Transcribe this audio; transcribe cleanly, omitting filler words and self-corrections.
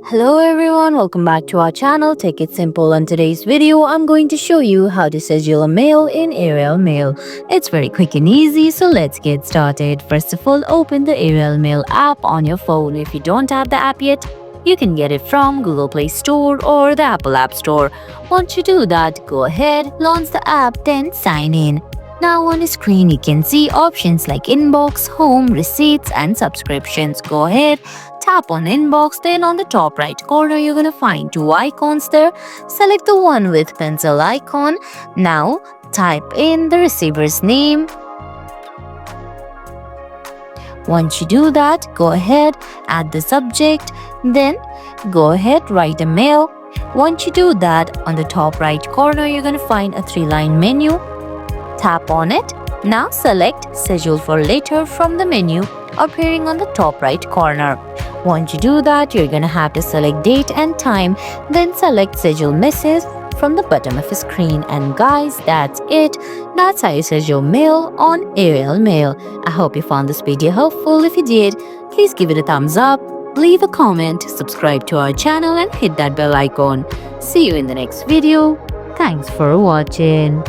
Hello everyone, welcome back to our channel. Take it simple. On today's video, I'm going to show you how to schedule a mail in AOL Mail. It's very quick and easy, so let's get started. First of all, open the AOL Mail app on your phone. If you don't have the app yet, you can get it from Google Play Store or the Apple App Store. Once you do that, go ahead, launch the app, then sign in. Now on the screen, you can see options like Inbox, Home, Receipts, and Subscriptions. Go ahead, tap on Inbox, then on the top right corner, you're gonna find two icons there. Select the one with pencil icon. Now, type in the receiver's name. Once you do that, go ahead, add the subject, then go ahead, write a mail. Once you do that, on the top right corner, you're gonna find a three-line menu. Tap on it. Now select Schedule for Later from the menu appearing on the top right corner. Once you do that, you're gonna have to select date and time, then select Schedule Message from the bottom of the screen. And guys, that's it. That's how you schedule mail on AOL Mail. I hope you found this video helpful. If you did, please give it a thumbs up, leave a comment, subscribe to our channel and hit that bell icon. See you in the next video. Thanks for watching.